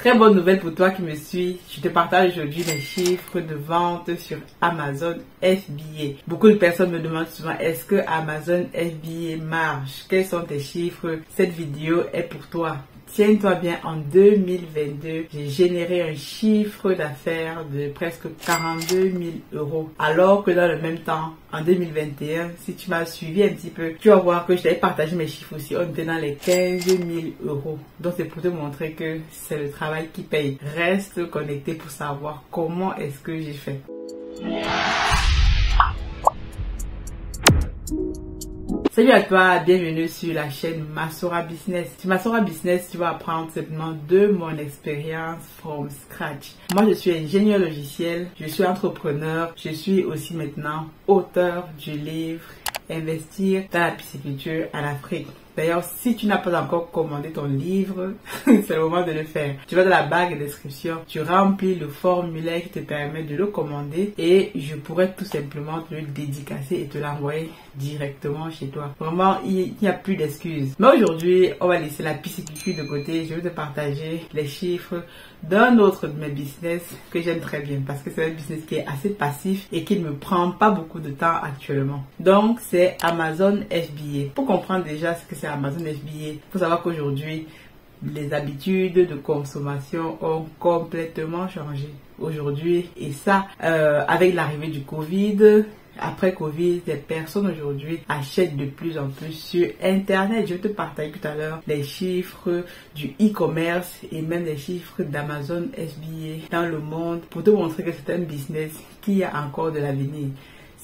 Très bonne nouvelle pour toi qui me suis. Je te partage aujourd'hui les chiffres de vente sur Amazon FBA. Beaucoup de personnes me demandent souvent est-ce que Amazon FBA marche? Quels sont tes chiffres? Cette vidéo est pour toi. Tiens-toi bien, en 2022, j'ai généré un chiffre d'affaires de presque 42 000 euros. Alors que dans le même temps, en 2021, si tu m'as suivi un petit peu, tu vas voir que je t'avais partagé mes chiffres aussi. On était dans les 15 000 euros. Donc c'est pour te montrer que c'est le travail qui paye. Reste connecté pour savoir comment est-ce que j'ai fait. Salut à toi, bienvenue sur la chaîne Masora Business. Sur Masora Business, tu vas apprendre simplement de mon expérience from scratch. Moi, je suis ingénieur logiciel, je suis entrepreneur, je suis aussi maintenant auteur du livre Investir dans la pisciculture en Afrique. D'ailleurs, si tu n'as pas encore commandé ton livre, c'est le moment de le faire. Tu vas dans la barre de description, tu remplis le formulaire qui te permet de le commander et je pourrais tout simplement te le dédicacer et te l'envoyer directement chez toi. Vraiment, il n'y a plus d'excuses. Mais aujourd'hui, on va laisser la pisciculture de côté. Je vais te partager les chiffres d'un autre de mes business que j'aime très bien parce que c'est un business qui est assez passif et qui ne me prend pas beaucoup de temps actuellement. Donc, c'est Amazon FBA. Pour comprendre déjà ce que c'est Amazon FBA, il faut savoir qu'aujourd'hui, les habitudes de consommation ont complètement changé aujourd'hui. Et ça, avec l'arrivée du Covid, après Covid, les personnes aujourd'hui achètent de plus en plus sur Internet. Je vais te partager tout à l'heure les chiffres du e-commerce et même les chiffres d'Amazon FBA dans le monde pour te montrer que c'est un business qui a encore de l'avenir.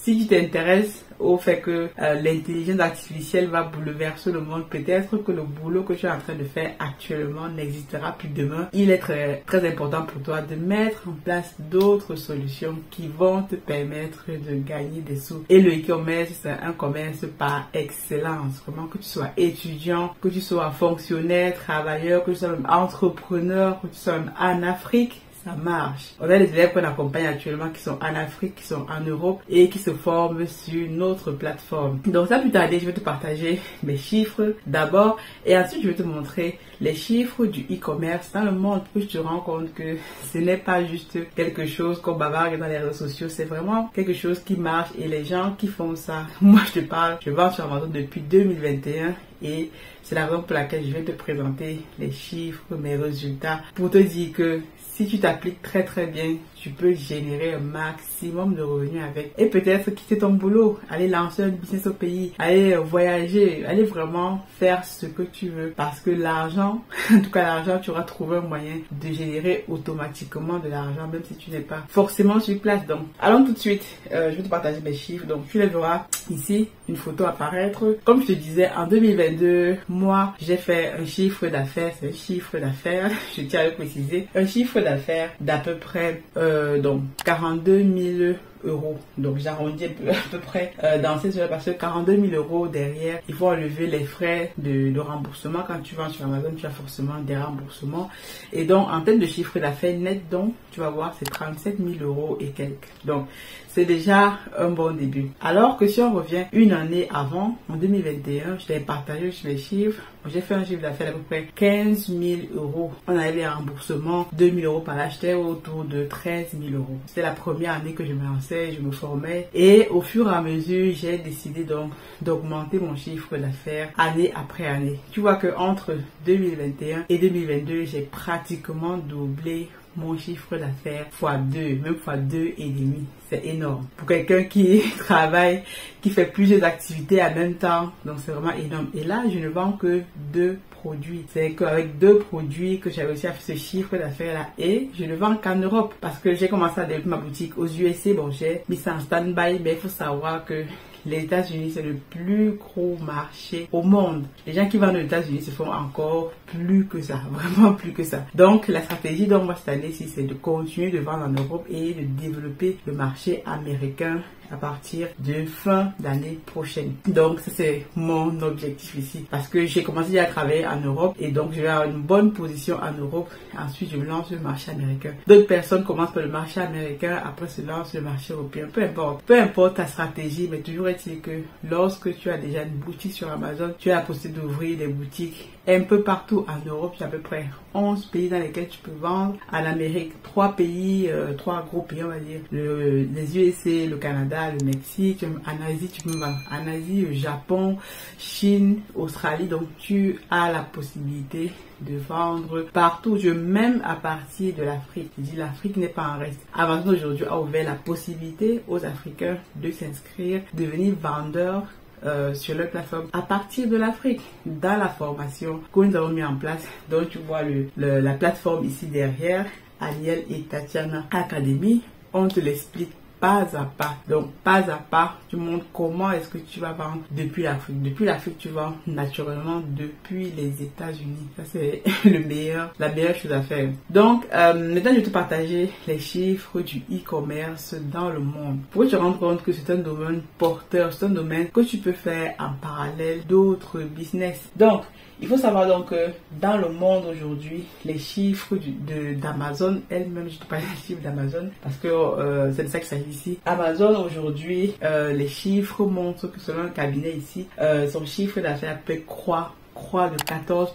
Si tu t'intéresses au fait que l'intelligence artificielle va bouleverser le monde, peut-être que le boulot que tu es en train de faire actuellement n'existera plus demain. Il est très, très important pour toi de mettre en place d'autres solutions qui vont te permettre de gagner des sous. Et le e-commerce, c'est un commerce par excellence. Vraiment, que tu sois étudiant, que tu sois fonctionnaire, travailleur, que tu sois même entrepreneur, que tu sois même en Afrique, ça marche. On a des élèves qu'on accompagne actuellement qui sont en Afrique, qui sont en Europe et qui se forment sur notre plateforme. Donc ça, plus tard, je vais te partager mes chiffres d'abord et ensuite je vais te montrer les chiffres du e-commerce dans le monde pour que tu te rends compte que ce n'est pas juste quelque chose qu'on bavarde dans les réseaux sociaux, c'est vraiment quelque chose qui marche et les gens qui font ça. Moi, je te parle, je vends sur Amazon depuis 2021 et c'est la raison pour laquelle je vais te présenter les chiffres, mes résultats pour te dire que si tu t'appliques très très bien, tu peux générer un maximum de revenus avec. Et peut-être quitter ton boulot, aller lancer un business au pays, aller voyager, aller vraiment faire ce que tu veux. Parce que l'argent, en tout cas l'argent, tu auras trouvé un moyen de générer automatiquement de l'argent, même si tu n'es pas forcément sur place. Donc, allons tout de suite. Je vais te partager mes chiffres. Donc, tu les verras ici, une photo apparaître. Comme je te disais, en 2022, moi, j'ai fait un chiffre d'affaires. C'est un chiffre d'affaires, je tiens à le préciser. Un chiffre d'affaires d'à peu près donc 42 000 euros. Donc j'arrondis à peu près dans ces heures parce que 42 000 euros derrière, il faut enlever les frais de remboursement. Quand tu vends sur Amazon, tu as forcément des remboursements. Et donc en termes de chiffre d'affaires net, donc tu vas voir c'est 37 000 euros et quelques. Donc c'est déjà un bon début. Alors que si on revient une année avant, en 2021, je t'ai partagé sur les chiffres. J'ai fait un chiffre d'affaires d'à peu près 15 000 euros. On avait les remboursements, 2 000 euros par là, j'étais autour de 13 000 euros. C'était la première année que je me lançais, je me formais. Et au fur et à mesure, j'ai décidé donc d'augmenter mon chiffre d'affaires année après année. Tu vois que entre 2021 et 2022, j'ai pratiquement doublé mon chiffre d'affaires x2, même x2 et demi. C'est énorme. Pour quelqu'un qui travaille, qui fait plusieurs activités en même temps, donc c'est vraiment énorme. Et là, je ne vends que 2 produits. C'est qu'avec 2 produits que j'ai réussi à faire ce chiffre d'affaires là. Et je ne vends qu'en Europe parce que j'ai commencé à développer ma boutique aux USA. Bon, j'ai mis ça en stand-by, mais il faut savoir que les États-Unis, c'est le plus gros marché au monde. Les gens qui vendent aux États-Unis se font encore plus que ça, vraiment plus que ça. Donc, la stratégie de moi cette année-ci, c'est de continuer de vendre en Europe et de développer le marché américain à partir de fin d'année prochaine. Donc, ça c'est mon objectif ici. Parce que j'ai commencé à travailler en Europe et donc je vais avoir une bonne position en Europe. Ensuite, je me lance sur le marché américain. D'autres personnes commencent par le marché américain, après se lancent sur le marché européen. Peu importe. Peu importe ta stratégie, mais toujours est-il que lorsque tu as déjà une boutique sur Amazon, tu as la possibilité d'ouvrir des boutiques un peu partout. En Europe, il y a à peu près 11 pays dans lesquels tu peux vendre. En Amérique, 3 pays, 3 gros pays, on va dire. Les USA, le Canada, le Mexique. En Asie, tu peux vendre. En Asie, le Japon, Chine, Australie. Donc, tu as la possibilité de vendre partout, même à partir de l'Afrique. Je dis l'Afrique n'est pas en reste. Amazon aujourd'hui a ouvert la possibilité aux Africains de s'inscrire, de devenir vendeurs sur leur plateforme à partir de l'Afrique. Dans la formation que nous avons mis en place, donc tu vois la plateforme ici derrière, Aniel et Tatiana Academy, on te l'explique pas à pas. Donc, pas à pas, tu montres comment est-ce que tu vas vendre depuis l'Afrique. Depuis l'Afrique, tu vends naturellement depuis les États-Unis. Ça, c'est la meilleure chose à faire. Donc, maintenant, je vais te partager les chiffres du e-commerce dans le monde. Pour que tu te rendes compte que c'est un domaine porteur, c'est un domaine que tu peux faire en parallèle d'autres business. Donc, il faut savoir donc que dans le monde aujourd'hui, les chiffres d'Amazon elle-même, je te parle des chiffres d'Amazon parce que c'est de ça qu'il s'agit ici. Amazon aujourd'hui, les chiffres montrent que selon le cabinet ici, son chiffre d'affaires peut croît de 14%.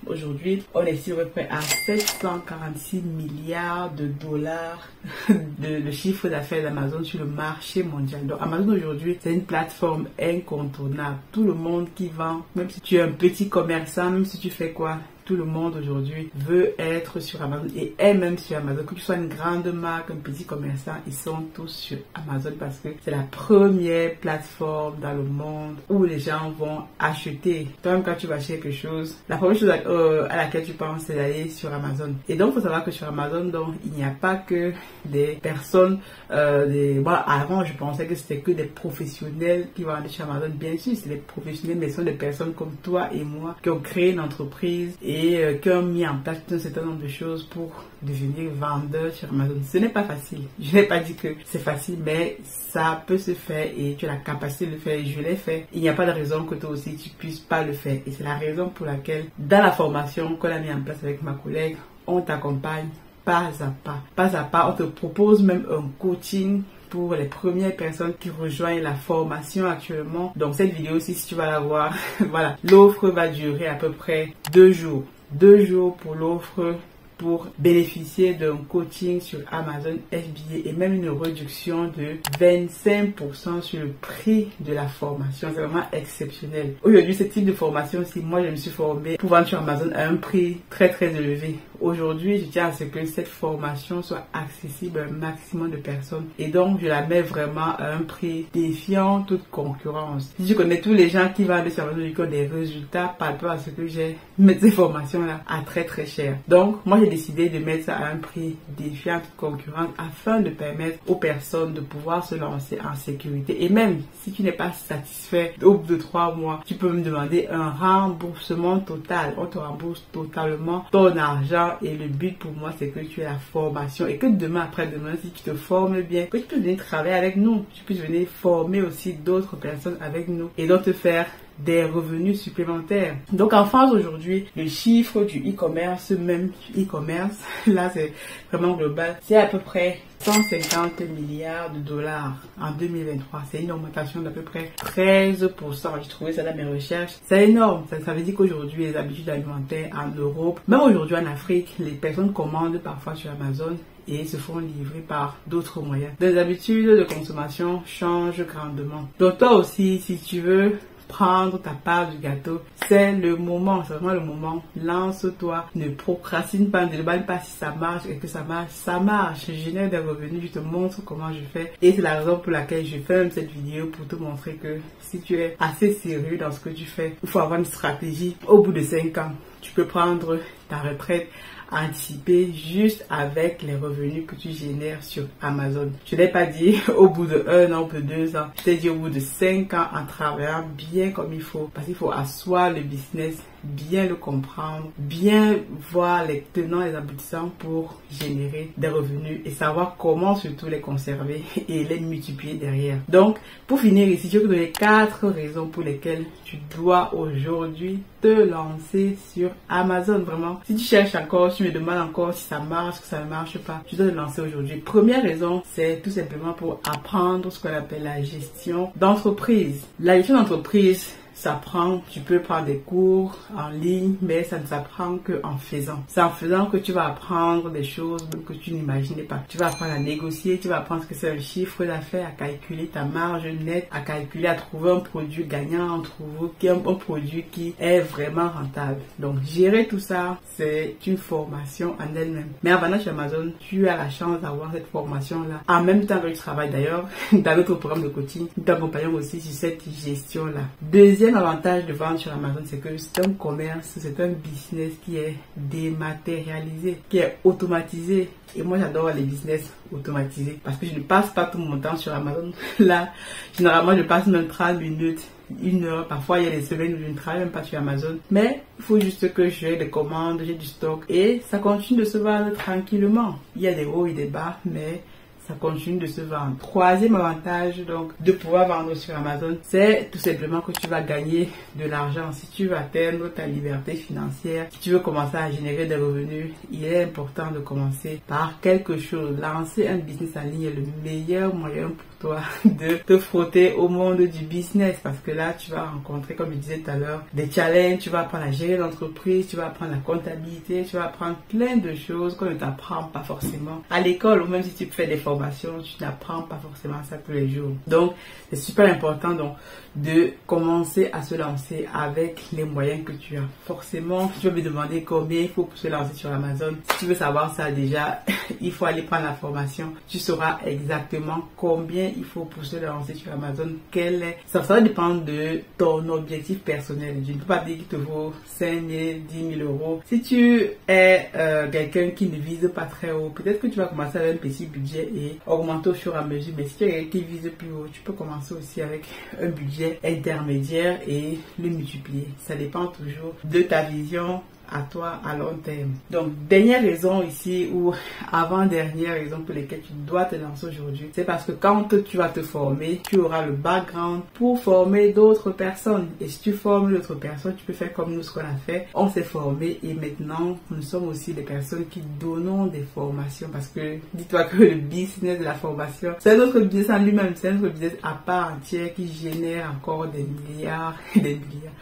Aujourd'hui, on estime à peu près à 746 milliards de dollars de chiffre d'affaires d'Amazon sur le marché mondial. Donc Amazon aujourd'hui, c'est une plateforme incontournable. Tout le monde qui vend, même si tu es un petit commerçant, même si tu fais quoi, tout le monde aujourd'hui veut être sur Amazon et est même sur Amazon. Que tu sois une grande marque, un petit commerçant, ils sont tous sur Amazon parce que c'est la première plateforme dans le monde où les gens vont acheter. Toi-même, quand tu vas acheter quelque chose, la première chose à laquelle tu penses, c'est d'aller sur Amazon. Et donc, il faut savoir que sur Amazon, donc, il n'y a pas que des personnes, moi, avant, je pensais que c'était que des professionnels qui vont aller sur Amazon. Bien sûr, c'est des professionnels, mais ce sont des personnes comme toi et moi qui ont créé une entreprise et qui ont mis en place un certain nombre de choses pour devenir vendeur sur Amazon. Ce n'est pas facile. Je n'ai pas dit que c'est facile, mais ça peut se faire et tu as la capacité de le faire. Je l'ai fait. Il n'y a pas de raison que toi aussi tu puisses pas le faire. Et c'est la raison pour laquelle, dans la formation qu'on a mis en place avec ma collègue, on t'accompagne pas à pas. Pas à pas, on te propose même un coaching pour les premières personnes qui rejoignent la formation actuellement. Donc cette vidéo aussi, si tu vas la voir, voilà, l'offre va durer à peu près 2 jours. 2 jours pour l'offre pour bénéficier d'un coaching sur Amazon FBA et même une réduction de 25% sur le prix de la formation. C'est vraiment exceptionnel. Aujourd'hui, ce type de formation aussi, moi je me suis formée pour vendre sur Amazon à un prix très élevé. Aujourd'hui, je tiens à ce que cette formation soit accessible à un maximum de personnes et donc je la mets vraiment à un prix défiant toute concurrence. Si je connais tous les gens qui vendent sur Amazon qui ont des résultats par rapport à ce que j'ai, mettre ces formations-là à très cher. Donc, moi j'ai décidé de mettre ça à un prix défiant toute concurrence afin de permettre aux personnes de pouvoir se lancer en sécurité. Et même si tu n'es pas satisfait au bout de 3 mois, tu peux me demander un remboursement total. On te rembourse totalement ton argent et le but pour moi c'est que tu aies la formation et que demain après-demain, si tu te formes bien, que tu peux venir travailler avec nous, tu peux venir former aussi d'autres personnes avec nous et donc te faire des revenus supplémentaires. Donc en France aujourd'hui, le chiffre du e-commerce, même e-commerce, là c'est vraiment global, c'est à peu près 150 milliards de dollars en 2023. C'est une augmentation d'à peu près 13%. J'ai trouvé ça dans mes recherches. C'est énorme. Ça veut dire qu'aujourd'hui, les habitudes alimentaires en Europe, même aujourd'hui en Afrique, les personnes commandent parfois sur Amazon et se font livrer par d'autres moyens. Les habitudes de consommation changent grandement. Donc toi aussi, si tu veux prendre ta part du gâteau, c'est le moment, c'est vraiment le moment. Lance-toi, ne procrastine pas, ne demande pas si ça marche et que ça marche, je génère des revenus, je te montre comment je fais et c'est la raison pour laquelle je fais même cette vidéo pour te montrer que si tu es assez sérieux dans ce que tu fais, il faut avoir une stratégie. Au bout de 5 ans, tu peux prendre ta retraite anticipée juste avec les revenus que tu génères sur Amazon. Je n'ai pas dit au bout de 1 an ou de 2 ans, je t'ai dit au bout de 5 ans en travaillant bien comme il faut, parce qu'il faut asseoir le business, bien le comprendre, bien voir les tenants et les aboutissants pour générer des revenus et savoir comment surtout les conserver et les multiplier derrière. Donc, pour finir ici, je vais te donner 4 raisons pour lesquelles tu dois aujourd'hui te lancer sur Amazon. Vraiment, si tu cherches encore, si tu me demandes encore si ça marche, que ça ne marche pas, tu dois te lancer aujourd'hui. Première raison, c'est tout simplement pour apprendre ce qu'on appelle la gestion d'entreprise. La gestion d'entreprise, s'apprend, tu peux prendre des cours en ligne, mais ça ne s'apprend qu'en faisant. C'est en faisant que tu vas apprendre des choses que tu n'imaginais pas. Tu vas apprendre à négocier, tu vas apprendre ce que c'est un chiffre d'affaires, à calculer ta marge nette, à calculer, à trouver un produit gagnant, à trouver un produit qui est vraiment rentable. Donc, gérer tout ça, c'est une formation en elle-même. Mais en vendant chez Amazon, tu as la chance d'avoir cette formation-là. En même temps que tu travailles d'ailleurs, dans notre programme de coaching, nous t'accompagnons aussi sur cette gestion-là. Deuxième avantage de vendre sur Amazon, c'est que c'est un commerce, c'est un business qui est dématérialisé, qui est automatisé. Et moi, j'adore les business automatisés parce que je ne passe pas tout mon temps sur Amazon. Là, généralement, je passe même 30 minutes, 1 heure. Parfois, il y a des semaines où je ne travaille même pas sur Amazon. Mais il faut juste que j'ai des commandes, j'ai du stock et ça continue de se vendre tranquillement. Il y a des hauts et des bas, mais ça continue de se vendre. Troisième avantage donc de pouvoir vendre sur Amazon, c'est tout simplement que tu vas gagner de l'argent. Si tu veux atteindre ta liberté financière, si tu veux commencer à générer des revenus, il est important de commencer par quelque chose. Lancer un business en ligne est le meilleur moyen pour toi de te frotter au monde du business parce que là, tu vas rencontrer, comme je disais tout à l'heure, des challenges, tu vas apprendre à gérer l'entreprise, tu vas apprendre la comptabilité, tu vas apprendre plein de choses qu'on ne t'apprend pas forcément à l'école ou même si tu fais des formations, tu n'apprends pas forcément ça tous les jours. Donc, c'est super important donc de commencer à se lancer avec les moyens que tu as. Forcément, tu vas me demander combien il faut pour se lancer sur Amazon. Si tu veux savoir ça déjà, il faut aller prendre la formation. Tu sauras exactement combien il faut pour se lancer sur Amazon. Ça va dépendre de ton objectif personnel. Je ne peux pas dire qu'il te vaut 5 000, 10 000 euros. Si tu es quelqu'un qui ne vise pas très haut, peut-être que tu vas commencer avec un petit budget et augmenter au fur et à mesure. Mais si tu es quelqu'un qui vise plus haut, tu peux commencer aussi avec un budget intermédiaire et le multiplier. Ça dépend toujours de ta vision à toi à long terme. Donc, dernière raison ici ou avant-dernière raison pour laquelle tu dois te lancer aujourd'hui, c'est parce que quand tu vas te former, tu auras le background pour former d'autres personnes. Et si tu formes d'autres personnes, tu peux faire comme nous ce qu'on a fait. On s'est formé et maintenant, nous sommes aussi des personnes qui donnons des formations parce que dis-toi que le business de la formation, c'est notre business en lui-même, c'est notre business à part entière qui génère encore des milliards et des milliards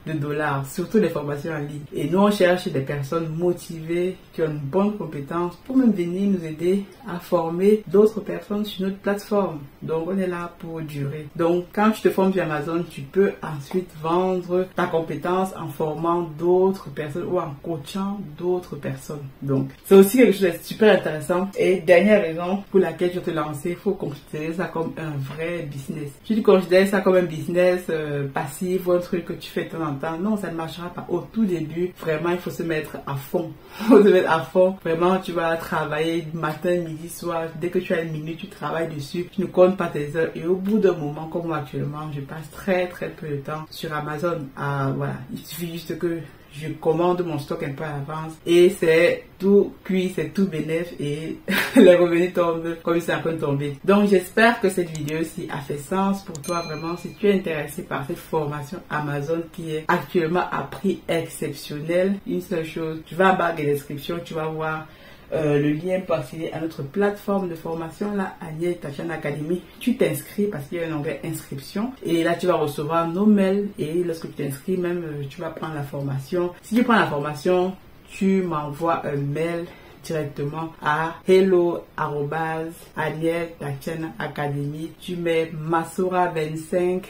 de dollars, surtout les formations en ligne. Et nous, on cherche des personnes motivées, qui ont une bonne compétence pour même venir nous aider à former d'autres personnes sur notre plateforme. Donc, on est là pour durer. Donc, quand tu te formes sur Amazon, tu peux ensuite vendre ta compétence en formant d'autres personnes ou en coachant d'autres personnes. Donc, c'est aussi quelque chose de super intéressant. Et dernière raison pour laquelle je te lancer, il faut considérer ça comme un vrai business. Si tu considères ça comme un business passif ou un truc que tu fais de temps en temps, non, ça ne marchera pas. Au tout début, vraiment, il faut se mettre à fond. Il faut se mettre à fond. Vraiment, tu vas travailler matin, midi, soir. Dès que tu as une minute, tu travailles dessus. Tu ne comptes pas tes heures. Et au bout d'un moment, comme moi actuellement, je passe très peu de temps sur Amazon. Voilà, il suffit juste que je commande mon stock un peu à l'avance et c'est tout cuit, c'est tout bénéf et les revenus tombent comme c'est en train de tomber. Donc j'espère que cette vidéo-ci a fait sens pour toi vraiment. Si tu es intéressé par cette formation Amazon qui est actuellement à prix exceptionnel, une seule chose, tu vas en bas de la description, tu vas voir le lien pour accéder à notre plateforme de formation, là, Agnès Tachan Academy. Tu t'inscris parce qu'il y a un onglet inscription et là tu vas recevoir nos mails et lorsque tu t'inscris même tu vas prendre la formation. Si tu prends la formation, tu m'envoies un mail directement à hello@agnestachanacademy. Tu mets Masora25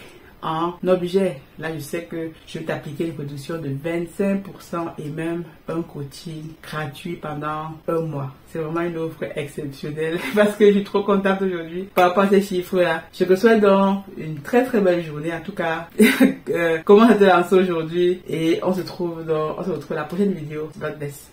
en objet. Là, je sais que je vais t'appliquer une réduction de 25% et même un coaching gratuit pendant 1 mois. C'est vraiment une offre exceptionnelle parce que je suis trop contente aujourd'hui par rapport à ces chiffres-là. Je te souhaite donc une très belle journée. En tout cas, comment ça te lance aujourd'hui et on se retrouve dans la prochaine vidéo. God bless.